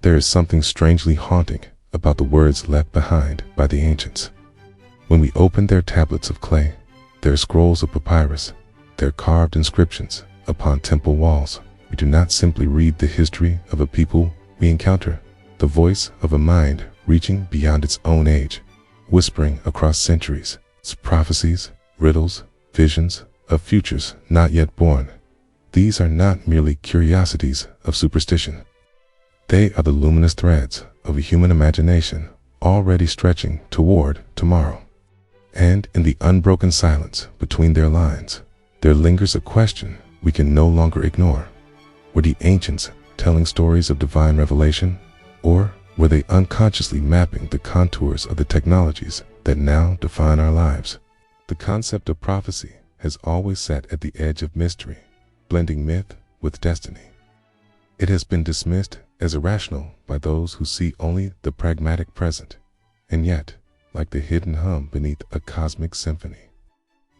There is something strangely haunting about the words left behind by the ancients. When we open their tablets of clay, their scrolls of papyrus, their carved inscriptions upon temple walls, we do not simply read the history of a people we encounter, the voice of a mind reaching beyond its own age, whispering across centuries, its prophecies, riddles, visions of futures not yet born. These are not merely curiosities of superstition. They are the luminous threads of a human imagination already stretching toward tomorrow. And in the unbroken silence between their lines, there lingers a question we can no longer ignore. Were the ancients telling stories of divine revelation, or were they unconsciously mapping the contours of the technologies that now define our lives? The concept of prophecy has always sat at the edge of mystery, blending myth with destiny. It has been dismissed as irrational by those who see only the pragmatic present, and yet, like the hidden hum beneath a cosmic symphony,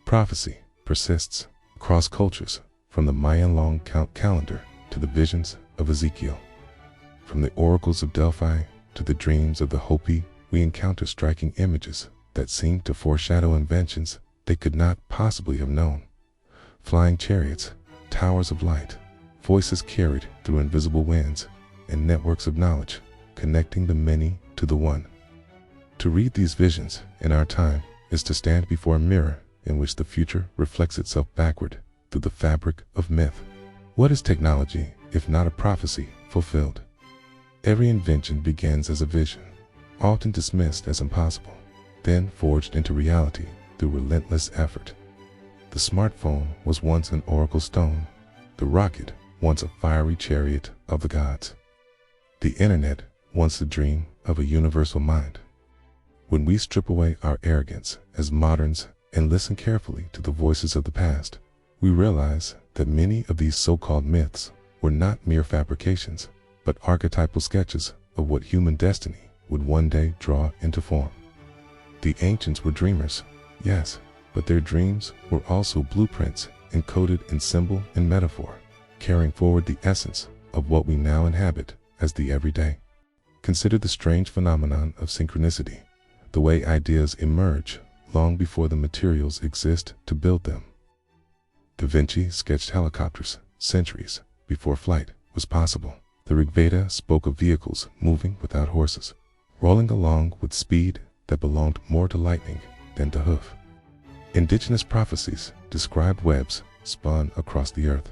prophecy persists across cultures, from the Mayan long count calendar to the visions of Ezekiel. From the oracles of Delphi to the dreams of the Hopi, we encounter striking images that seem to foreshadow inventions they could not possibly have known. Flying chariots, towers of light, voices carried through invisible winds, and networks of knowledge connecting the many to the one. To read these visions in our time is to stand before a mirror in which the future reflects itself backward through the fabric of myth. What is technology if not a prophecy fulfilled? Every invention begins as a vision, often dismissed as impossible, then forged into reality through relentless effort. The smartphone was once an oracle stone, the rocket once a fiery chariot of the gods, the internet once the dream of a universal mind. When we strip away our arrogance as moderns and listen carefully to the voices of the past, we realize that many of these so-called myths were not mere fabrications, but archetypal sketches of what human destiny would one day draw into form. The ancients were dreamers, yes, but their dreams were also blueprints encoded in symbol and metaphor, carrying forward the essence of what we now inhabit as the everyday. Consider the strange phenomenon of synchronicity, the way ideas emerge long before the materials exist to build them. Da Vinci sketched helicopters centuries before flight was possible. The Rig Veda spoke of vehicles moving without horses, rolling along with speed that belonged more to lightning than to hoof. Indigenous prophecies described webs spun across the earth,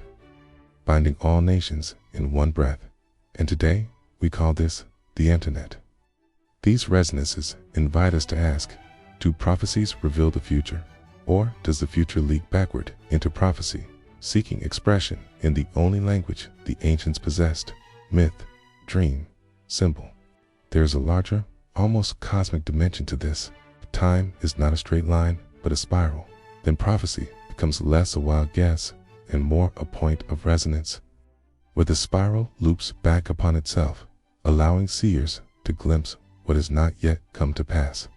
binding all nations in one breath, and today we call this the internet. These resonances invite us to ask, do prophecies reveal the future, or does the future leak backward into prophecy, seeking expression in the only language the ancients possessed: myth, dream, symbol? There is a larger, almost cosmic dimension to this. Time is not a straight line, but a spiral. Then prophecy becomes less a wild guess and more a point of resonance, where the spiral loops back upon itself, allowing seers to glimpse what has not yet come to pass.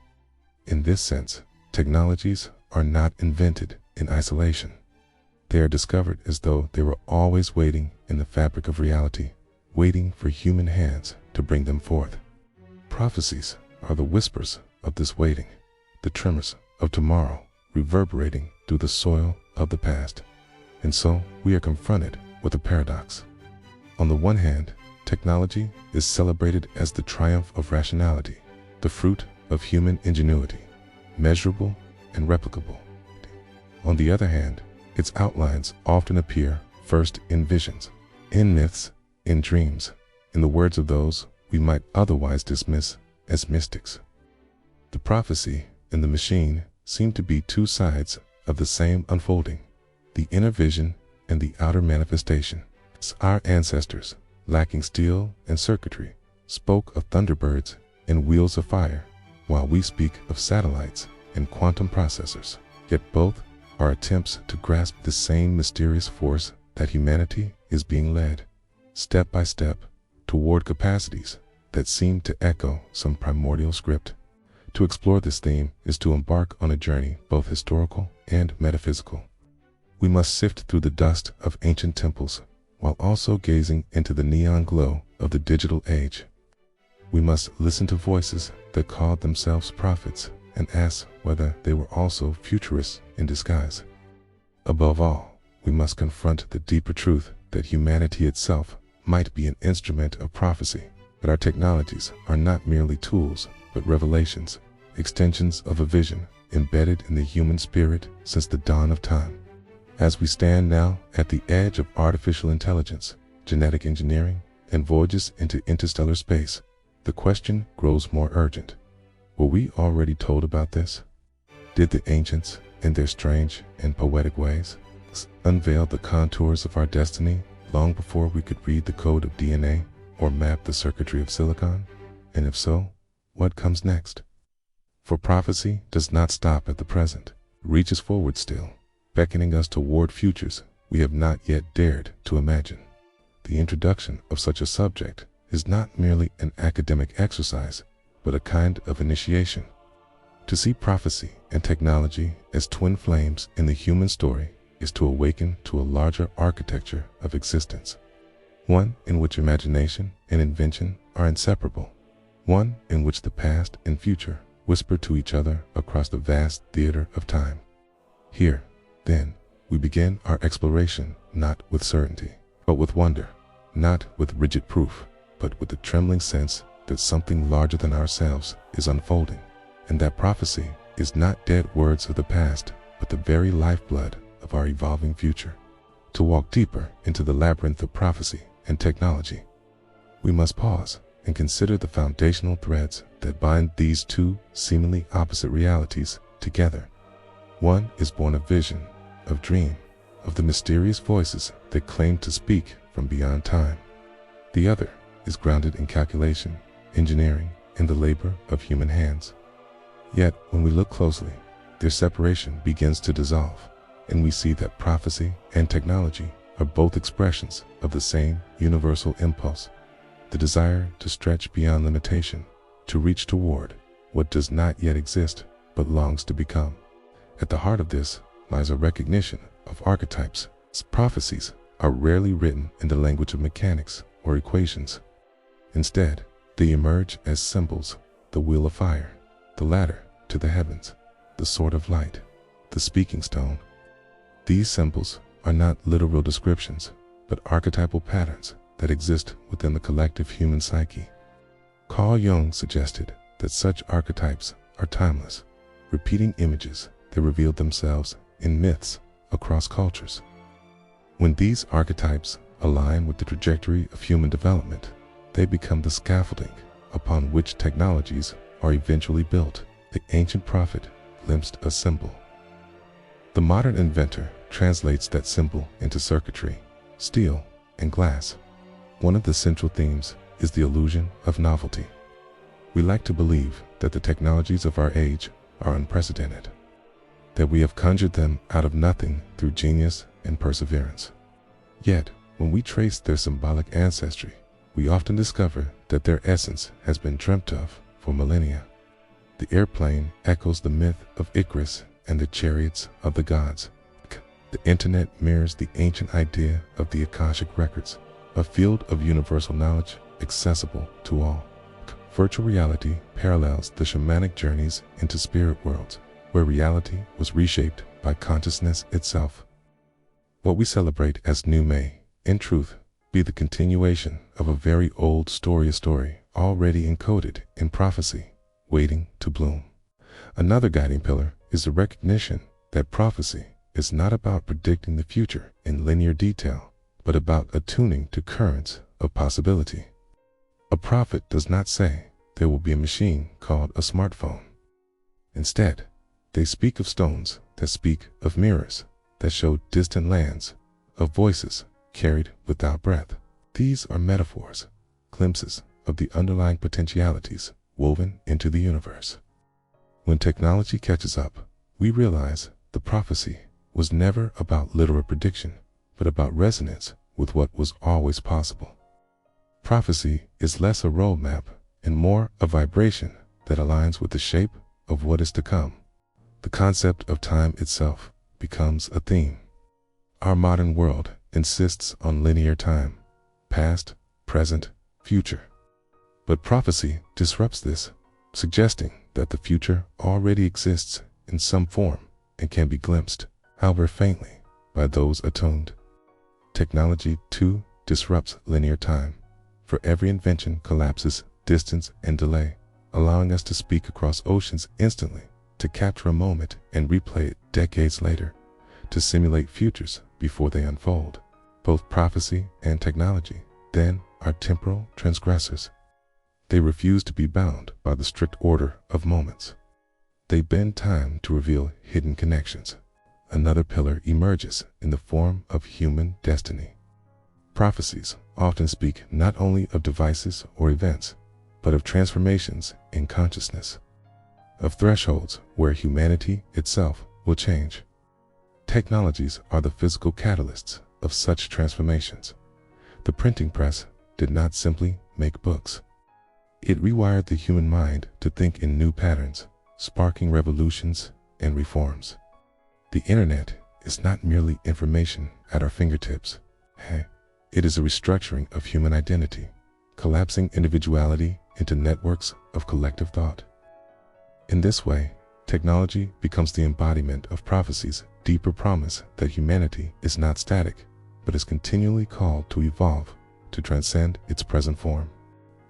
In this sense, technologies are not invented in isolation. They are discovered as though they were always waiting in the fabric of reality, waiting for human hands to bring them forth. Prophecies are the whispers of this waiting, the tremors of tomorrow reverberating through the soil of the past. And so we are confronted with a paradox. On the one hand, technology is celebrated as the triumph of rationality, the fruit of human ingenuity, measurable and replicable. On the other hand, its outlines often appear first in visions, in myths, in dreams, in the words of those we might otherwise dismiss as mystics. The prophecy and the machine seem to be two sides of the same unfolding, the inner vision and the outer manifestation. Our ancestors, lacking steel and circuitry, spoke of thunderbirds and wheels of fire, while we speak of satellites and quantum processors. Yet both are attempts to grasp the same mysterious force that humanity is being led, step by step, toward capacities that seem to echo some primordial script. To explore this theme is to embark on a journey both historical and metaphysical. We must sift through the dust of ancient temples while also gazing into the neon glow of the digital age, We must listen to voices that called themselves prophets and ask whether they were also futurists in disguise. Above all, we must confront the deeper truth that humanity itself might be an instrument of prophecy, that our technologies are not merely tools, but revelations, extensions of a vision embedded in the human spirit since the dawn of time. As we stand now at the edge of artificial intelligence, genetic engineering, and voyages into interstellar space, the question grows more urgent. Were we already told about this? Did the ancients, in their strange and poetic ways, unveil the contours of our destiny long before we could read the code of DNA or map the circuitry of silicon? And if so, what comes next? For prophecy does not stop at the present, it reaches forward still, beckoning us toward futures we have not yet dared to imagine. The introduction of such a subject is not merely an academic exercise, but a kind of initiation. To see prophecy and technology as twin flames in the human story is to awaken to a larger architecture of existence, one in which imagination and invention are inseparable, one in which the past and future whisper to each other across the vast theater of time. Here, then, we begin our exploration not with certainty, but with wonder, not with rigid proof, but with the trembling sense that something larger than ourselves is unfolding, and that prophecy is not dead words of the past, but the very lifeblood of our evolving future. To walk deeper into the labyrinth of prophecy and technology, we must pause and consider the foundational threads that bind these two seemingly opposite realities together. One is born of vision, of dream, of the mysterious voices that claim to speak from beyond time. The other is grounded in calculation, engineering, and the labor of human hands. Yet, when we look closely, their separation begins to dissolve, and we see that prophecy and technology are both expressions of the same universal impulse, the desire to stretch beyond limitation, to reach toward what does not yet exist but longs to become. At the heart of this lies a recognition of archetypes. Prophecies are rarely written in the language of mechanics or equations. Instead, they emerge as symbols: the wheel of fire, the ladder to the heavens, the sword of light, the speaking stone. These symbols are not literal descriptions, but archetypal patterns that exist within the collective human psyche. Carl Jung suggested that such archetypes are timeless, repeating images that revealed themselves in myths across cultures. When these archetypes align with the trajectory of human development, they become the scaffolding upon which technologies are eventually built. The ancient prophet glimpsed a symbol. The modern inventor translates that symbol into circuitry, steel, and glass. One of the central themes is the illusion of novelty. We like to believe that the technologies of our age are unprecedented, that we have conjured them out of nothing through genius and perseverance. Yet, when we trace their symbolic ancestry, we often discover that their essence has been dreamt of for millennia. The airplane echoes the myth of Icarus and the chariots of the gods. The internet mirrors the ancient idea of the Akashic records, a field of universal knowledge accessible to all. Virtual reality parallels the shamanic journeys into spirit worlds, where reality was reshaped by consciousness itself. What we celebrate as new may, in truth, be the continuation of a very old story already encoded in prophecy, waiting to bloom. Another guiding pillar is the recognition that prophecy is not about predicting the future in linear detail, but about attuning to currents of possibility. A prophet does not say there will be a machine called a smartphone. Instead, they speak of stones that speak of mirrors that show distant lands, of voices carried without breath. These are metaphors, glimpses of the underlying potentialities woven into the universe. When technology catches up, we realize the prophecy was never about literal prediction, but about resonance with what was always possible. Prophecy is less a roadmap and more a vibration that aligns with the shape of what is to come. The concept of time itself becomes a theme. Our modern world insists on linear time: past, present, future. But prophecy disrupts this, suggesting that the future already exists in some form and can be glimpsed, however faintly, by those attuned. Technology, too, disrupts linear time. For every invention collapses distance and delay, allowing us to speak across oceans instantly, to capture a moment and replay it decades later, to simulate futures before they unfold. Both prophecy and technology, then, are temporal transgressors. They refuse to be bound by the strict order of moments. They bend time to reveal hidden connections. Another pillar emerges in the form of human destiny. Prophecies often speak not only of devices or events, but of transformations in consciousness, of thresholds where humanity itself will change. Technologies are the physical catalysts of such transformations. The printing press did not simply make books. It rewired the human mind to think in new patterns, sparking revolutions and reforms. The internet is not merely information at our fingertips. It is a restructuring of human identity, collapsing individuality into networks of collective thought. In this way, technology becomes the embodiment of prophecy's deeper promise that humanity is not static, but is continually called to evolve, to transcend its present form.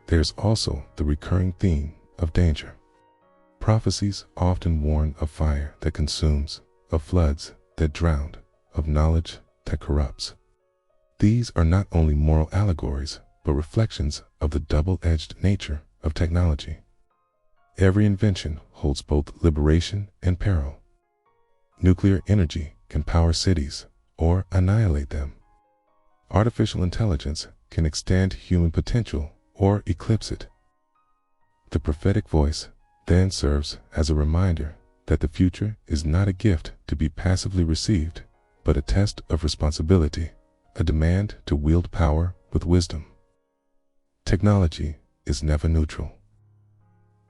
There is also the recurring theme of danger. Prophecies often warn of fire that consumes, of floods that drown, of knowledge that corrupts. These are not only moral allegories, but reflections of the double-edged nature of technology. Every invention holds both liberation and peril. Nuclear energy can power cities or annihilate them. Artificial intelligence can extend human potential or eclipse it. The prophetic voice then serves as a reminder that the future is not a gift to be passively received, but a test of responsibility, a demand to wield power with wisdom. Technology is never neutral.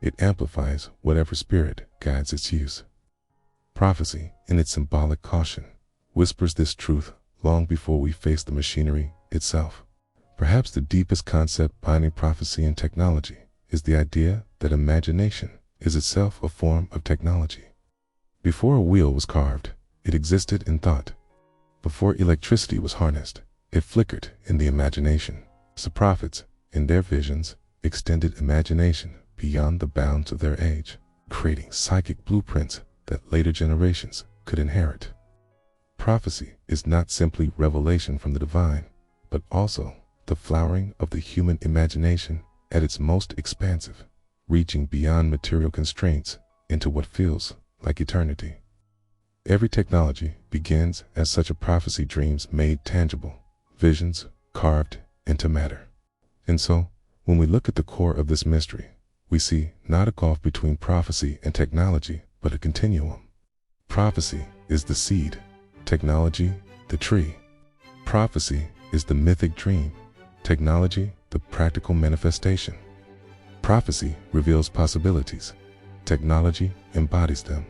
It amplifies whatever spirit guides its use. Prophecy, in its symbolic caution, whispers this truth long before we face the machinery itself. Perhaps the deepest concept binding prophecy and technology is the idea that imagination is itself a form of technology. Before a wheel was carved, it existed in thought. Before electricity was harnessed, it flickered in the imagination. So prophets, in their visions, extended imagination beyond the bounds of their age, creating psychic blueprints that later generations could inherit. Prophecy is not simply revelation from the divine, but also the flowering of the human imagination at its most expansive, reaching beyond material constraints into what feels like eternity. Every technology begins as such a prophecy, dreams made tangible, visions carved into matter. And so, when we look at the core of this mystery, we see not a gulf between prophecy and technology, but a continuum. Prophecy is the seed, technology the tree. Prophecy is the mythic dream, technology the practical manifestation. Prophecy reveals possibilities, technology embodies them.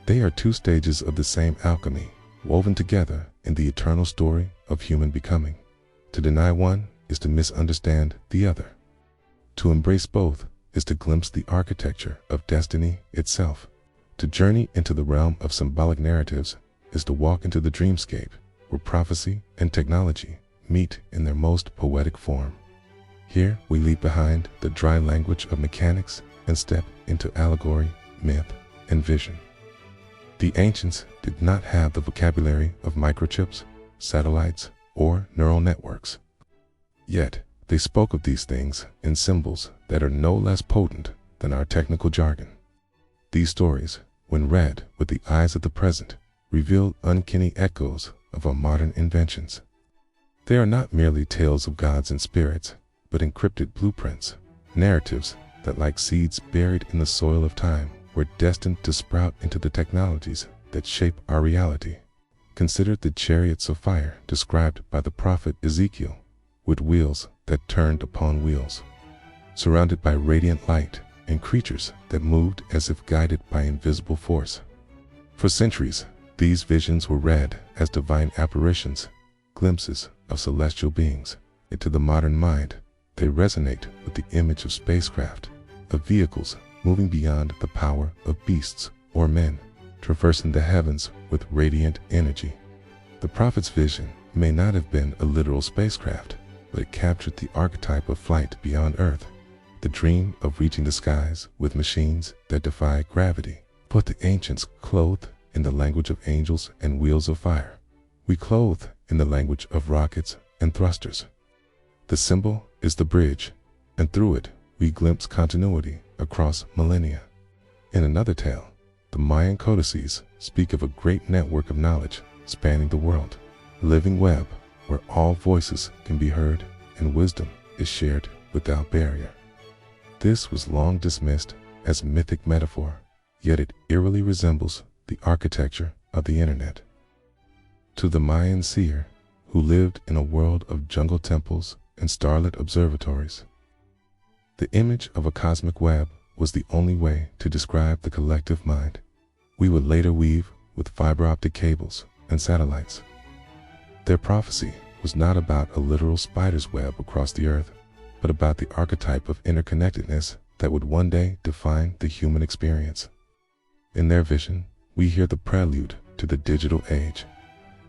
They are two stages of the same alchemy, woven together in the eternal story of human becoming. To deny one is to misunderstand the other. To embrace both is to glimpse the architecture of destiny itself. To journey into the realm of symbolic narratives is to walk into the dreamscape where prophecy and technology meet in their most poetic form. Here we leave behind the dry language of mechanics and step into allegory, myth, and vision. The ancients did not have the vocabulary of microchips, satellites, or neural networks. Yet, they spoke of these things in symbols that are no less potent than our technical jargon. These stories, when read with the eyes of the present, reveal uncanny echoes of our modern inventions. They are not merely tales of gods and spirits, but encrypted blueprints, narratives that, like seeds buried in the soil of time, were destined to sprout into the technologies that shape our reality. Consider the chariots of fire described by the prophet Ezekiel, with wheels that turned upon wheels, surrounded by radiant light and creatures that moved as if guided by invisible force. For centuries, these visions were read as divine apparitions, glimpses of celestial beings. Into the modern mind, They resonate with the image of spacecraft, of vehicles moving beyond the power of beasts or men, traversing the heavens with radiant energy. The prophet's vision may not have been a literal spacecraft, but it captured the archetype of flight beyond Earth, the dream of reaching the skies with machines that defy gravity. But the ancients clothed in the language of angels and wheels of fire. We clothe in the language of rockets and thrusters. The symbol is the bridge, and through it we glimpse continuity across millennia. In another tale, the Mayan codices speak of a great network of knowledge spanning the world, a living web where all voices can be heard and wisdom is shared without barrier. This was long dismissed as mythic metaphor, yet it eerily resembles the architecture of the internet. To the Mayan seer, who lived in a world of jungle temples and starlit observatories, the image of a cosmic web was the only way to describe the collective mind. We would later weave with fiber optic cables and satellites. Their prophecy was not about a literal spider's web across the earth, but about the archetype of interconnectedness that would one day define the human experience. In their vision, we hear the prelude to the digital age.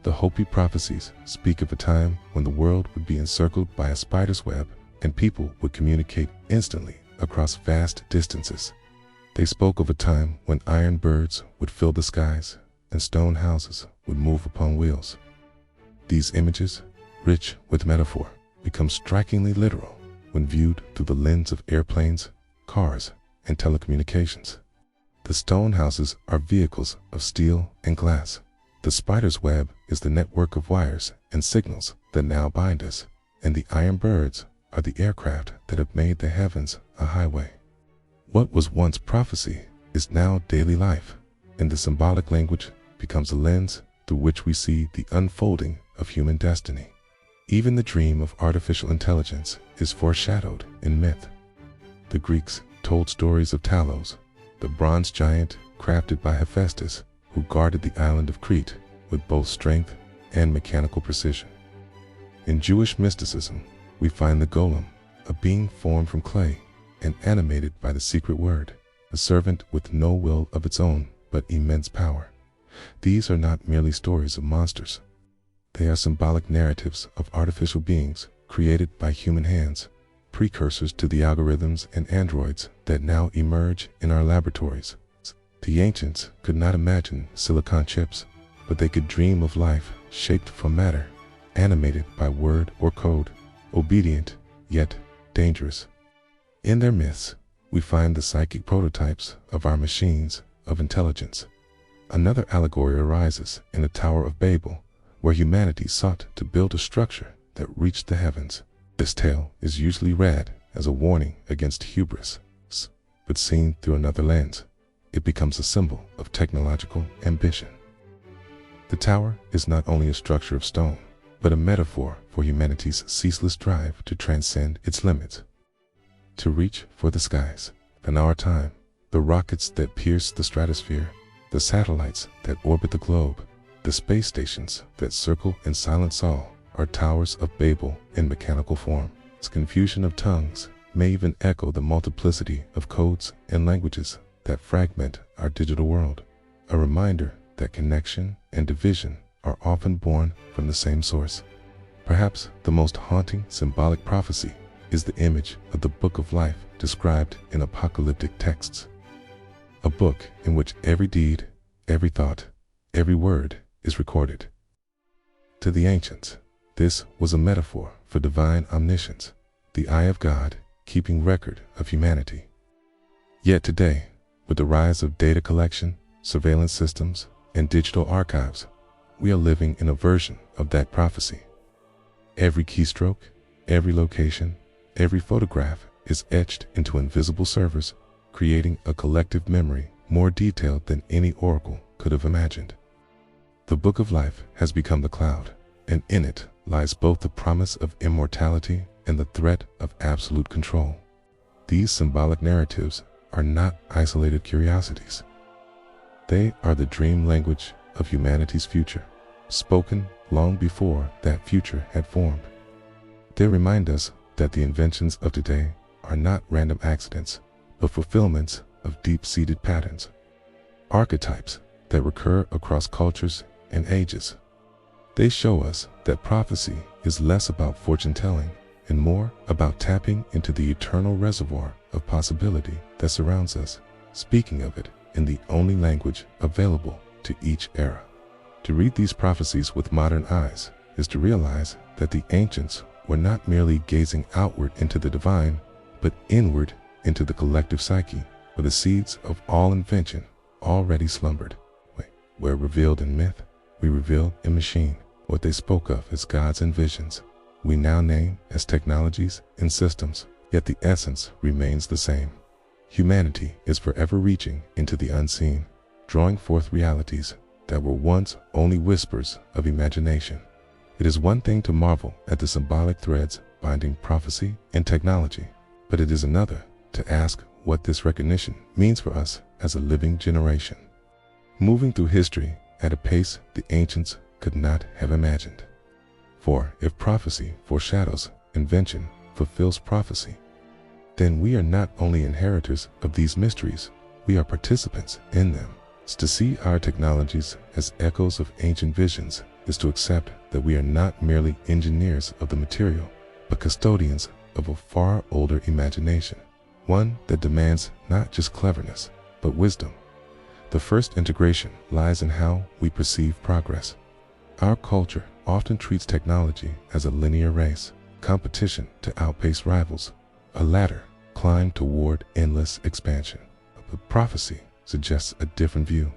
The Hopi prophecies speak of a time when the world would be encircled by a spider's web and people would communicate instantly across vast distances. They spoke of a time when iron birds would fill the skies and stone houses would move upon wheels. These images, rich with metaphor, become strikingly literal when viewed through the lens of airplanes, cars, and telecommunications. The stone houses are vehicles of steel and glass. The spider's web is the network of wires and signals that now bind us, and the iron birds are the aircraft that have made the heavens a highway. What was once prophecy is now daily life, and the symbolic language becomes a lens through which we see the unfolding of human destiny. Even the dream of artificial intelligence is foreshadowed in myth. The Greeks told stories of Talos, the bronze giant crafted by Hephaestus, who guarded the island of Crete with both strength and mechanical precision. In Jewish mysticism, we find the golem, a being formed from clay and animated by the secret word, a servant with no will of its own but immense power. These are not merely stories of monsters. They are symbolic narratives of artificial beings created by human hands, precursors to the algorithms and androids that now emerge in our laboratories. The ancients could not imagine silicon chips, but they could dream of life shaped from matter, animated by word or code, obedient yet dangerous. In their myths, we find the psychic prototypes of our machines of intelligence. Another allegory arises in the Tower of Babel, where humanity sought to build a structure that reached the heavens. This tale is usually read as a warning against hubris, but seen through another lens, it becomes a symbol of technological ambition. The tower is not only a structure of stone, but a metaphor for humanity's ceaseless drive to transcend its limits, to reach for the skies. In our time, the rockets that pierce the stratosphere, the satellites that orbit the globe, the space stations that circle and silence all are towers of Babel in mechanical form. Its confusion of tongues may even echo the multiplicity of codes and languages that fragment our digital world, a reminder that connection and division are often born from the same source. Perhaps the most haunting symbolic prophecy is the image of the book of life described in apocalyptic texts, a book in which every deed, every thought, every word is recorded. To the ancients, this was a metaphor for divine omniscience, the eye of God keeping record of humanity. Yet today, with the rise of data collection, surveillance systems, and digital archives, we are living in a version of that prophecy. Every keystroke, every location, every photograph is etched into invisible servers, creating a collective memory more detailed than any oracle could have imagined. The book of life has become the cloud, and in it lies both the promise of immortality and the threat of absolute control. These symbolic narratives are not isolated curiosities. They are the dream language of humanity's future, spoken long before that future had formed. They remind us that the inventions of today are not random accidents, but fulfillments of deep-seated patterns, archetypes that recur across cultures and ages. They show us that prophecy is less about fortune-telling and more about tapping into the eternal reservoir of possibility that surrounds us, speaking of it in the only language available to each era. To read these prophecies with modern eyes is to realize that the ancients were not merely gazing outward into the divine, but inward into the collective psyche, where the seeds of all invention already slumbered. Where revealed in myth, we revealed in machine. What they spoke of as gods and visions, we now name as technologies and systems, yet the essence remains the same. Humanity is forever reaching into the unseen, drawing forth realities that were once only whispers of imagination. It is one thing to marvel at the symbolic threads binding prophecy and technology, but it is another to ask what this recognition means for us as a living generation, moving through history at a pace the ancients could not have imagined. For if prophecy foreshadows invention, fulfills prophecy, then we are not only inheritors of these mysteries, we are participants in them. To see our technologies as echoes of ancient visions is to accept that we are not merely engineers of the material, but custodians of a far older imagination, one that demands not just cleverness, but wisdom. The first integration lies in how we perceive progress. Our culture often treats technology as a linear race, competition to outpace rivals, a ladder climbed toward endless expansion. But prophecy suggests a different view,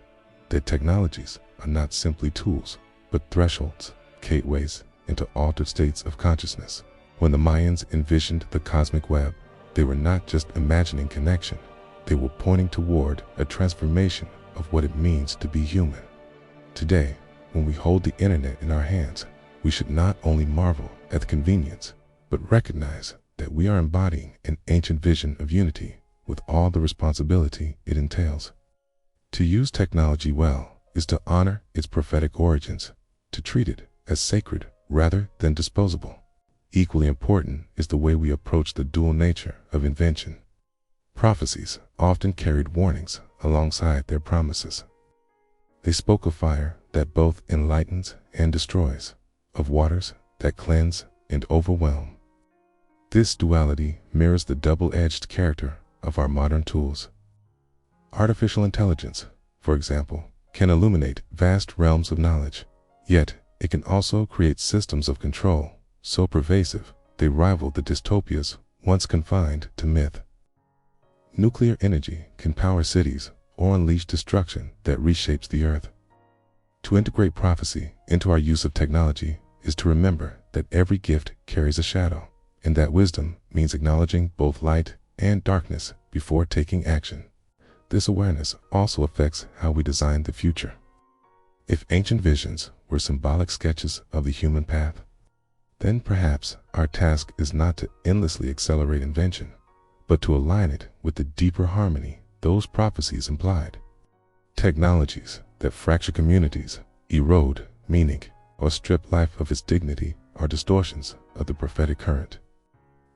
that technologies are not simply tools, but thresholds, gateways into altered states of consciousness. When the Mayans envisioned the cosmic web, they were not just imagining connection, they were pointing toward a transformation of what it means to be human. Today, when we hold the internet in our hands, we should not only marvel at the convenience, but recognize that we are embodying an ancient vision of unity with all the responsibility it entails. To use technology well is to honor its prophetic origins, to treat it as sacred rather than disposable. Equally important is the way we approach the dual nature of invention. Prophecies often carried warnings alongside their promises. They spoke of fire that both enlightens and destroys, of waters that cleanse and overwhelm. This duality mirrors the double-edged character of our modern tools. Artificial intelligence, for example, can illuminate vast realms of knowledge, yet it can also create systems of control so pervasive they rival the dystopias once confined to myth. Nuclear energy can power cities or unleash destruction that reshapes the earth. To integrate prophecy into our use of technology is to remember that every gift carries a shadow, and that wisdom means acknowledging both light and darkness before taking action. This awareness also affects how we design the future. If ancient visions were symbolic sketches of the human path, then perhaps our task is not to endlessly accelerate invention, but to align it with the deeper harmony those prophecies implied. Technologies that fracture communities, erode meaning, or strip life of its dignity are distortions of the prophetic current.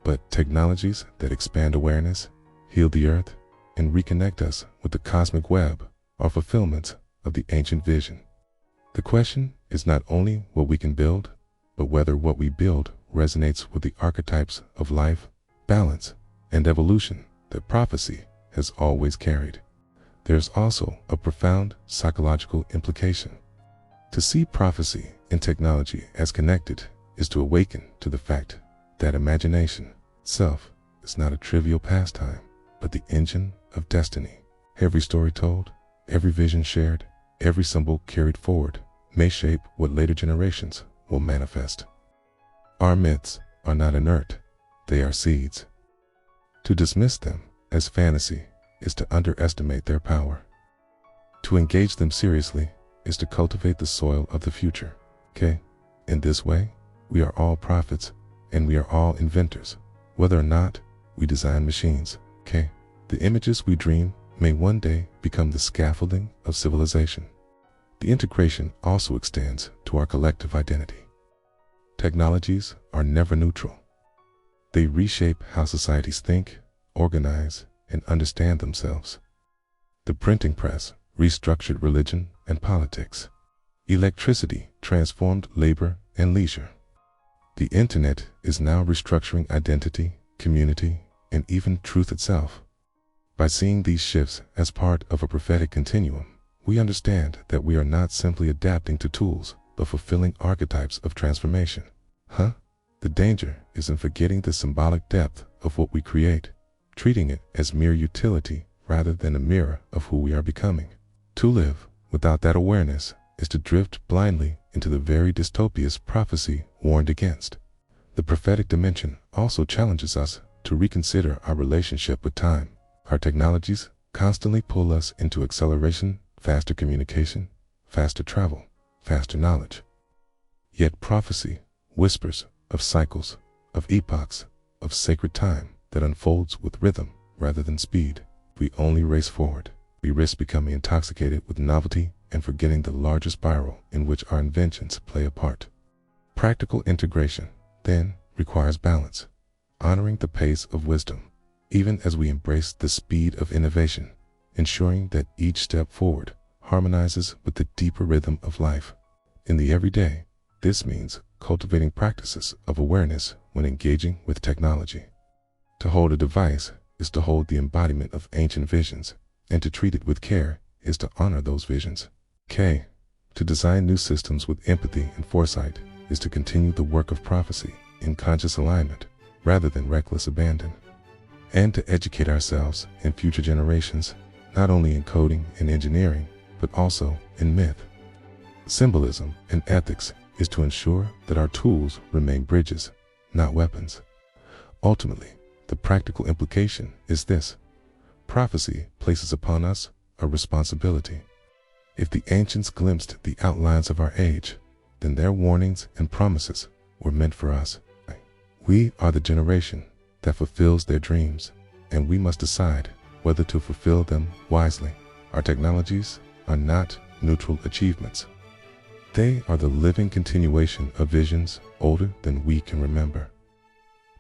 But technologies that expand awareness, heal the earth, and reconnect us with the cosmic web are fulfillments of the ancient vision. The question is not only what we can build, but whether what we build resonates with the archetypes of life, balance, and evolution that prophecy has always carried. There's also a profound psychological implication. To see prophecy and technology as connected is to awaken to the fact that imagination itself is not a trivial pastime, but the engine of destiny. Every story told, every vision shared, every symbol carried forward may shape what later generations will manifest. Our myths are not inert, they are seeds. To dismiss them as fantasy is to underestimate their power. To engage them seriously is to cultivate the soil of the future. In this way, we are all prophets and we are all inventors, whether or not we design machines. The images we dream may one day become the scaffolding of civilization. The integration also extends to our collective identity. Technologies are never neutral. They reshape how societies think, organize, and understand themselves. The printing press restructured religion and politics. Electricity transformed labor and leisure. The internet is now restructuring identity, community, and even truth itself. By seeing these shifts as part of a prophetic continuum, we understand that we are not simply adapting to tools, but fulfilling archetypes of transformation. The danger is in forgetting the symbolic depth of what we create, treating it as mere utility rather than a mirror of who we are becoming. To live without that awareness is to drift blindly into the very dystopias prophecy warned against. The prophetic dimension also challenges us to reconsider our relationship with time. Our technologies constantly pull us into acceleration, faster communication, faster travel, faster knowledge. Yet prophecy whispers of cycles, of epochs, of sacred time that unfolds with rhythm rather than speed. If we only race forward, we risk becoming intoxicated with novelty and forgetting the larger spiral in which our inventions play a part. Practical integration, then, requires balance, honoring the pace of wisdom, even as we embrace the speed of innovation, ensuring that each step forward harmonizes with the deeper rhythm of life. In the everyday, this means cultivating practices of awareness when engaging with technology. To hold a device is to hold the embodiment of ancient visions, and to treat it with care is to honor those visions. To design new systems with empathy and foresight is to continue the work of prophecy in conscious alignment rather than reckless abandon. And to educate ourselves and future generations, not only in coding and engineering, but also in myth, symbolism, and ethics, is to ensure that our tools remain bridges, not weapons. Ultimately, the practical implication is this: prophecy places upon us a responsibility. If the ancients glimpsed the outlines of our age, then their warnings and promises were meant for us. We are the generation that fulfills their dreams, and we must decide whether to fulfill them wisely. Our technologies are not neutral achievements. They are the living continuation of visions older than we can remember.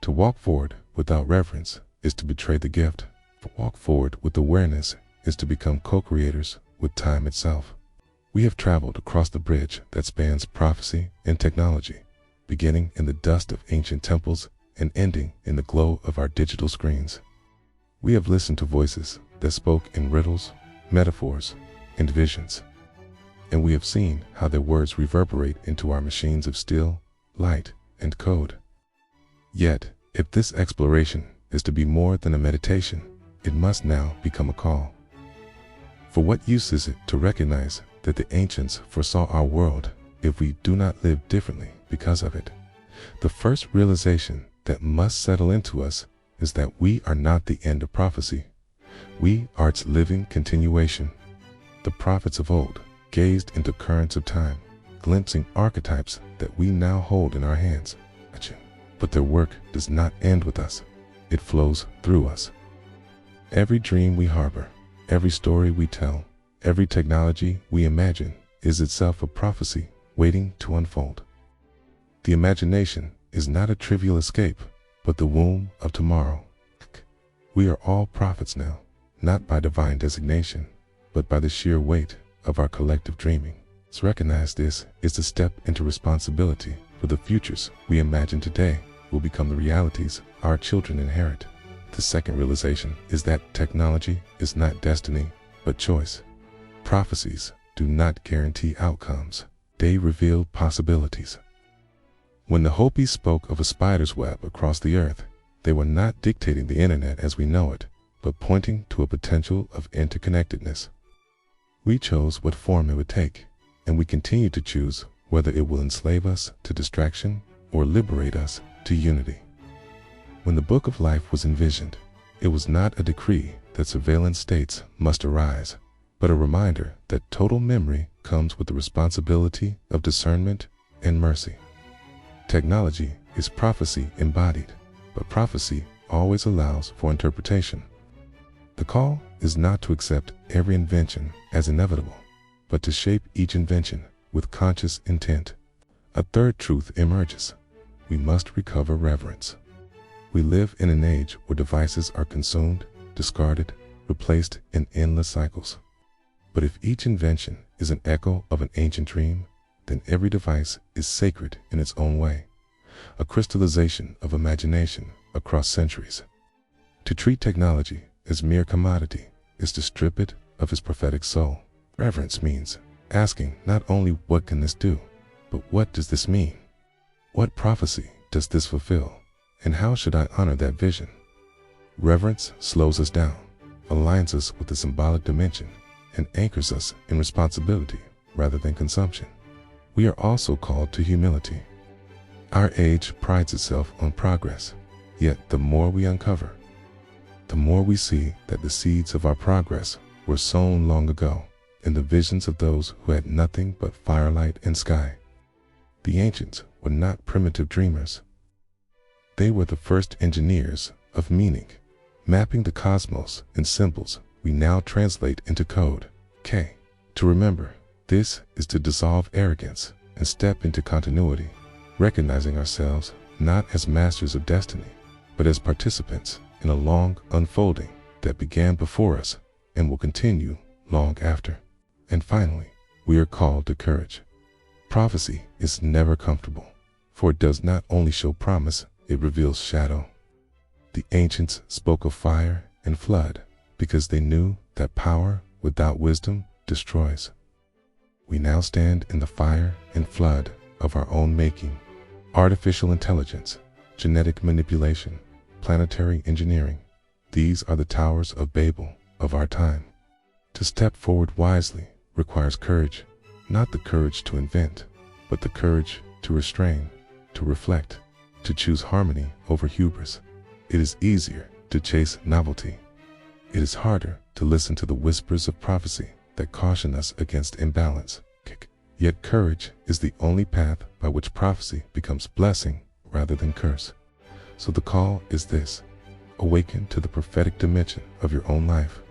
To walk forward without reverence is to betray the gift. To walk forward with awareness is to become co-creators with time itself. We have traveled across the bridge that spans prophecy and technology, beginning in the dust of ancient temples and ending in the glow of our digital screens. We have listened to voices that spoke in riddles, metaphors, and visions, and we have seen how their words reverberate into our machines of steel, light, and code. Yet, if this exploration is to be more than a meditation, it must now become a call. For what use is it to recognize that the ancients foresaw our world if we do not live differently because of it? The first realization that must settle into us is that we are not the end of prophecy. We are its living continuation. The prophets of old gazed into currents of time, glimpsing archetypes that we now hold in our hands. But their work does not end with us. It flows through us. Every dream we harbor, every story we tell, every technology we imagine is itself a prophecy waiting to unfold. The imagination is not a trivial escape, but the womb of tomorrow. We are all prophets now, not by divine designation, but by the sheer weight of our collective dreaming. To recognize this is to step into responsibility for the futures we imagine today will become the realities our children inherit. The second realization is that technology is not destiny, but choice. Prophecies do not guarantee outcomes. They reveal possibilities. When the Hopis spoke of a spider's web across the earth, they were not dictating the internet as we know it, but pointing to a potential of interconnectedness. We chose what form it would take, and we continue to choose whether it will enslave us to distraction or liberate us to unity. When the book of life was envisioned, it was not a decree that surveillance states must arise, but a reminder that total memory comes with the responsibility of discernment and mercy. Technology is prophecy embodied, but prophecy always allows for interpretation. The call is not to accept every invention as inevitable, but to shape each invention with conscious intent. A third truth emerges. We must recover reverence. We live in an age where devices are consumed, discarded, replaced in endless cycles. But if each invention is an echo of an ancient dream, then every device is sacred in its own way, a crystallization of imagination across centuries. To treat technology as mere commodity is to strip it of its prophetic soul. Reverence means asking not only what can this do, but what does this mean? What prophecy does this fulfill? And how should I honor that vision? Reverence slows us down, aligns us with the symbolic dimension, and anchors us in responsibility rather than consumption. We are also called to humility. Our age prides itself on progress, yet the more we uncover, the more we see that the seeds of our progress were sown long ago in the visions of those who had nothing but firelight and sky. The ancients were not primitive dreamers. They were the first engineers of meaning, mapping the cosmos in symbols we now translate into code. To remember this is to dissolve arrogance and step into continuity, recognizing ourselves not as masters of destiny, but as participants in a long unfolding that began before us and will continue long after. And finally, we are called to courage. Prophecy is never comfortable, for it does not only show promise, it reveals shadow. The ancients spoke of fire and flood because they knew that power without wisdom destroys. We now stand in the fire and flood of our own making. Artificial intelligence, genetic manipulation, planetary engineering. These are the towers of Babel of our time. To step forward wisely requires courage, not the courage to invent, but the courage to restrain, to reflect, to choose harmony over hubris. It is easier to chase novelty. It is harder to listen to the whispers of prophecy that caution us against imbalance. Yet courage is the only path by which prophecy becomes blessing rather than curse. So the call is this: awaken to the prophetic dimension of your own life.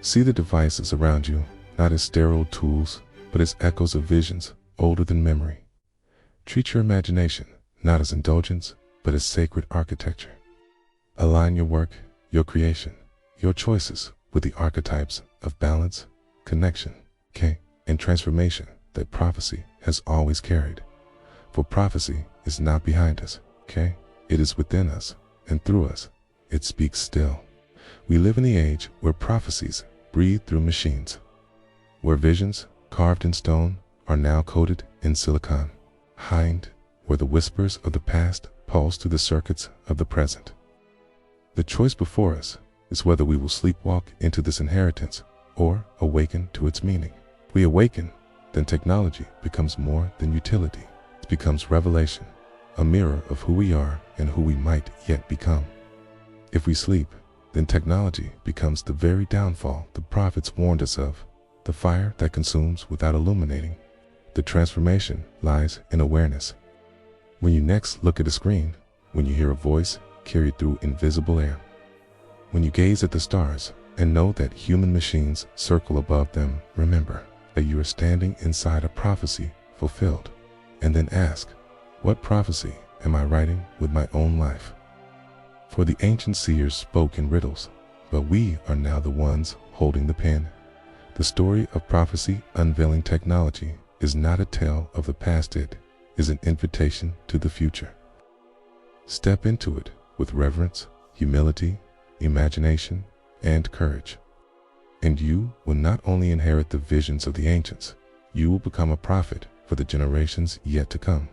See the devices around you not as sterile tools, but as echoes of visions older than memory. Treat your imagination not as indulgence, but as sacred architecture. Align your work, your creation, your choices with the archetypes of balance, connection, and transformation that prophecy has always carried. For prophecy is not behind us, it is within us, and through us, it speaks still. We live in the age where prophecies breathe through machines, where visions carved in stone are now coded in silicon, where the whispers of the past pulse through the circuits of the present. The choice before us is whether we will sleepwalk into this inheritance or awaken to its meaning. If we awaken, then technology becomes more than utility. It becomes revelation, a mirror of who we are and who we might yet become. If we sleep, then technology becomes the very downfall the prophets warned us of, the fire that consumes without illuminating. The transformation lies in awareness. When you next look at a screen, when you hear a voice carried through invisible air, when you gaze at the stars and know that human machines circle above them, remember that you are standing inside a prophecy fulfilled. And then ask, what prophecy am I writing with my own life? For the ancient seers spoke in riddles, but we are now the ones holding the pen. The story of prophecy unveiling technology is not a tale of the past, it is an invitation to the future. Step into it with reverence, humility, imagination, and courage. And you will not only inherit the visions of the ancients, you will become a prophet for the generations yet to come.